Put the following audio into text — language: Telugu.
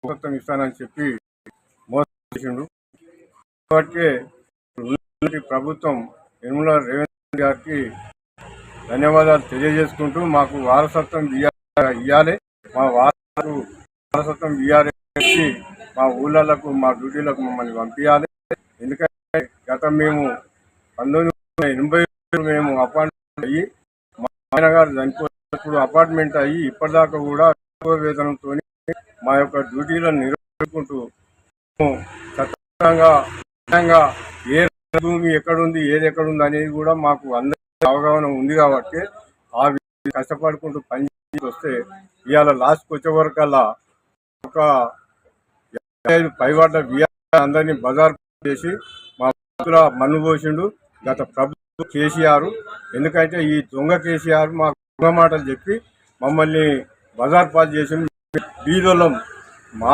మొత్తం ఇస్తానని చెప్పి మోసం చేసిండు. కాబట్టి ప్రభుత్వం యనమల రేవంత్ గారికి ధన్యవాదాలు తెలియజేసుకుంటూ మాకు వారసత్వం ఇవ్వాలి, మా వారసత్వం ఇవ్వాలి, మా ఊళ్ళకు మా డ్యూటీలకు మమ్మల్ని పంపించాలి. ఎందుకంటే మేము 1980 మేము అపార్ట్మెంట్ అయ్యి మా ఆయన గారు చనిపోయినప్పుడు అపార్ట్మెంట్ అయ్యి ఇప్పటిదాకా కూడా తక్కువ వేతనంతో మా యొక్క డ్యూటీలను నిర్వహించుకుంటూ చట్టంగా ఏ భూమి ఎక్కడుంది ఏది ఎక్కడుంది అనేది కూడా మాకు అందరికీ అవగాహన ఉంది. కాబట్టి ఆ కష్టపడుకుంటూ పనిచేసి వస్తే ఇవాళ లాస్ట్కి వచ్చే వరకల్లా ఒక 55 పైవాడ్ల అందరినీ బజార్ చేసి మా మన్ను పోసిండు గత ప్రభుత్వం కేసీఆర్. ఎందుకంటే ఈ దొంగ కేసీఆర్ మాకు దొంగ మాటలు చెప్పి మమ్మల్ని బజార్ పాలు చేసి బీదోళ్ళం